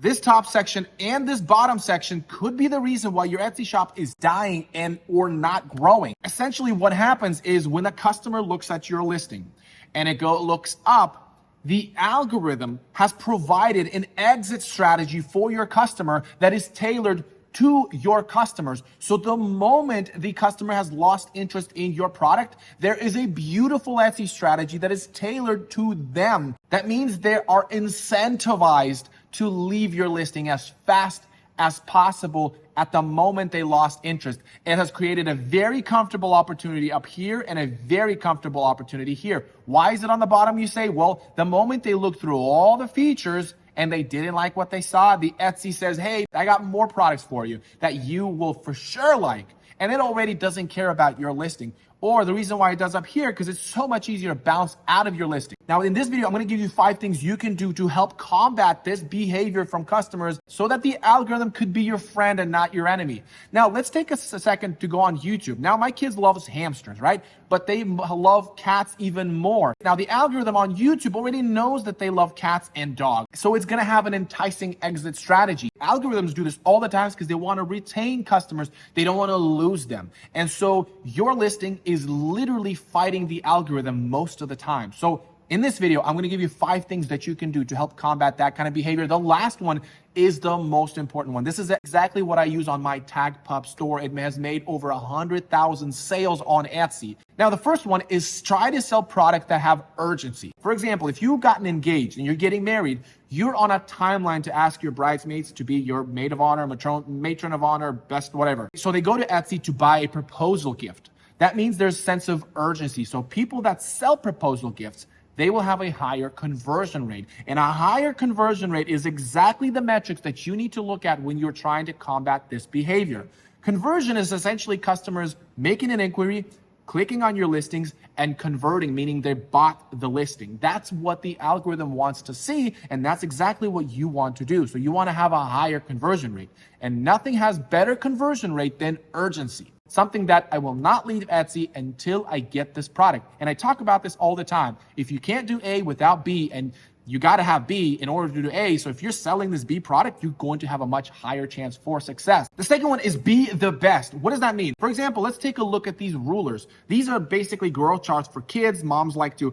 This top section and this bottom section could be the reason why your Etsy shop is dying and or not growing. Essentially what happens is when a customer looks at your listing and looks up, the algorithm has provided an exit strategy for your customer that is tailored to your customers. So the moment the customer has lost interest in your product, there is a beautiful Etsy strategy that is tailored to them. That means they are incentivized to leave your listing as fast as possible at the moment they lost interest. It has created a very comfortable opportunity up here and a very comfortable opportunity here. Why is it on the bottom, you say? Well, the moment they look through all the features and they didn't like what they saw, the Etsy says, hey, I got more products for you that you will for sure like. And it already doesn't care about your listing. Or the reason why it does up here, because it's so much easier to bounce out of your listing. Now, in this video, I'm going to give you 5 things you can do to help combat this behavior from customers so that the algorithm could be your friend and not your enemy. Now, let's take a second to go on YouTube. Now, my kids love hamsters, right? But they love cats even more. Now, the algorithm on YouTube already knows that they love cats and dogs. So it's going to have an enticing exit strategy. Algorithms do this all the time because they want to retain customers. They don't want to lose them. And so your listing is literally fighting the algorithm most of the time. So in this video, I'm going to give you 5 things that you can do to help combat that kind of behavior. The last one is the most important one. This is exactly what I use on my Tag Pup store. It has made over 100,000 sales on Etsy. Now, the first one is try to sell products that have urgency. For example, if you've gotten engaged and you're getting married, you're on a timeline to ask your bridesmaids to be your maid of honor, matron of honor, best whatever. So they go to Etsy to buy a proposal gift. That means there's a sense of urgency. So people that sell proposal gifts, they will have a higher conversion rate. And a higher conversion rate is exactly the metrics that you need to look at when you're trying to combat this behavior. Conversion is essentially customers making an inquiry, clicking on your listings, and converting, meaning they bought the listing. That's what the algorithm wants to see, and that's exactly what you want to do. So you want to have a higher conversion rate. And nothing has better conversion rate than urgency. Something that I will not leave Etsy until I get this product. And I talk about this all the time. If you can't do A without B, and you got to have B in order to do A. So if you're selling this B product, you're going to have a much higher chance for success. The second one is be the best. What does that mean? For example, let's take a look at these rulers. These are basically growth charts for kids. Moms like to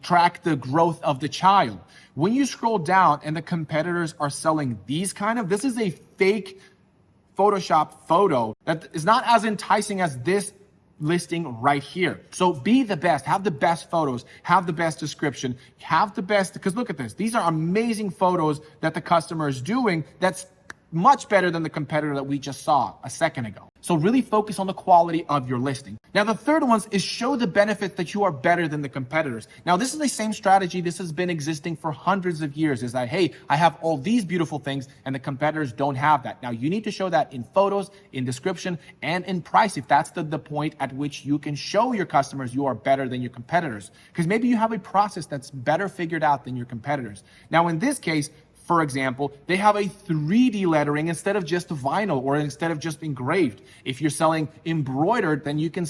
track the growth of the child. When you scroll down and the competitors are selling these this is a fake Photoshop photo that is not as enticing as this listing right here. So be the best, have the best photos, have the best description, have the best, because look at this. These are amazing photos that the customer is doing that's much better than the competitor that we just saw a second ago. So really focus on the quality of your listing. Now, the third one is show the benefit that you are better than the competitors. Now, this is the same strategy. This has been existing for hundreds of years, is that, hey, I have all these beautiful things and the competitors don't have that. Now, you need to show that in photos, in description, and in price if that's the point at which you can show your customers you are better than your competitors. Because maybe you have a process that's better figured out than your competitors. Now, in this case, for example, they have a 3D lettering instead of just vinyl or instead of just engraved. If you're selling embroidered, then you can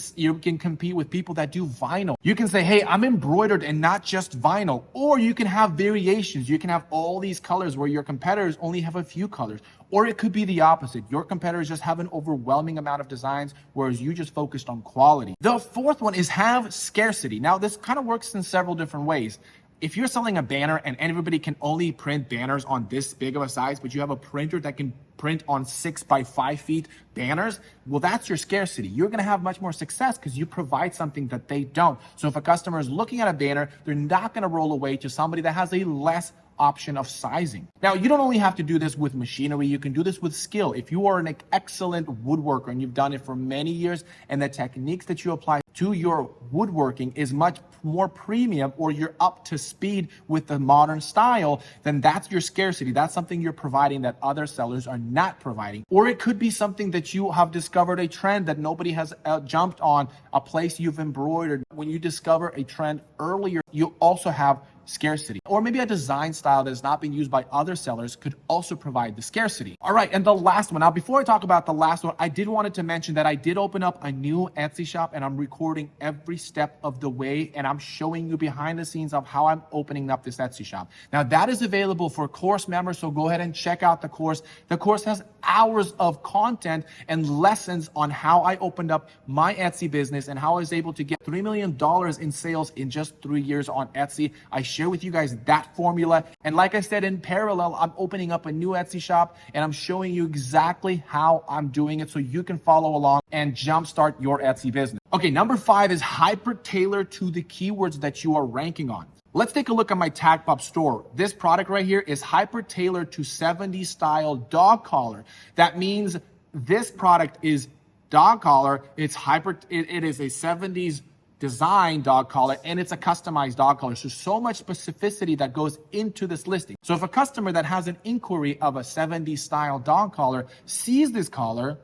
compete with people that do vinyl. You can say, hey, I'm embroidered and not just vinyl. Or you can have variations. You can have all these colors where your competitors only have a few colors. Or it could be the opposite. Your competitors just have an overwhelming amount of designs, whereas you just focused on quality. The fourth one is have scarcity. Now, this kind of works in several different ways. If you're selling a banner and everybody can only print banners on this big of a size, but you have a printer that can print on 6 by 5 feet banners, well, that's your scarcity. You're going to have much more success because you provide something that they don't. So if a customer is looking at a banner, they're not going to roll away to somebody that has a less option of sizing. Now, you don't only have to do this with machinery, you can do this with skill. If you are an excellent woodworker and you've done it for many years and the techniques that you apply to your woodworking is much more premium, or you're up to speed with the modern style, then that's your scarcity. That's something you're providing that other sellers are not providing. Or it could be something that you have discovered a trend that nobody has jumped on, a place you've embroidered. When you discover a trend earlier, you also have scarcity. Or maybe a design style that has not been used by other sellers could also provide the scarcity. All right, and the last one. Now, before I talk about the last one, I did wanted to mention that I did open up a new Etsy shop, and I'm recording every step of the way, and I'm showing you behind the scenes of how I'm opening up this Etsy shop. Now, that is available for course members, so go ahead and check out the course. The course has hours of content and lessons on how I opened up my Etsy business and how I was able to get $3 million in sales in just 3 years on Etsy. I share with you guys that formula. And like I said, in parallel, I'm opening up a new Etsy shop, and I'm showing you exactly how I'm doing it so you can follow along and jumpstart your Etsy business. Okay, number 5 is hyper tailor to the keywords that you are ranking on. Let's take a look at my Tag Pop store. This product right here is hyper tailored to 70s style dog collar. That means this product is dog collar. It is a 70s design dog collar, and it's a customized dog collar. So much specificity that goes into this listing. So if a customer that has an inquiry of a 70s style dog collar sees this collar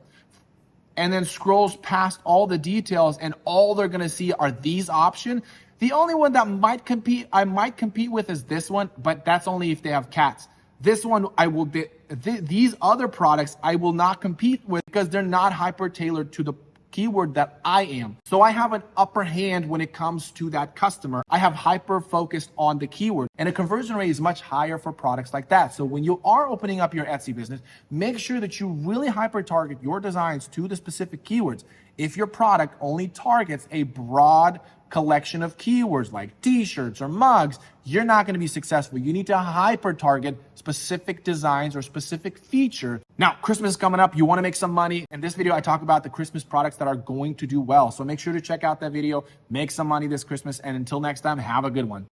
and then scrolls past all the details, and all they're gonna see are these options, the only one that I might compete with is this one, but that's only if they have cats. This one, these other products I will not compete with because they're not hyper tailored to the keyword that I am. So I have an upper hand when it comes to that customer. I have hyper focused on the keyword, and the conversion rate is much higher for products like that. So when you are opening up your Etsy business, make sure that you really hyper target your designs to the specific keywords. If your product only targets a broad collection of keywords like t-shirts or mugs, you're not going to be successful. You need to hyper target specific designs or specific feature. Now, Christmas is coming up. You want to make some money. In this video, I talk about the Christmas products that are going to do well. So make sure to check out that video, make some money this Christmas. And until next time, have a good one.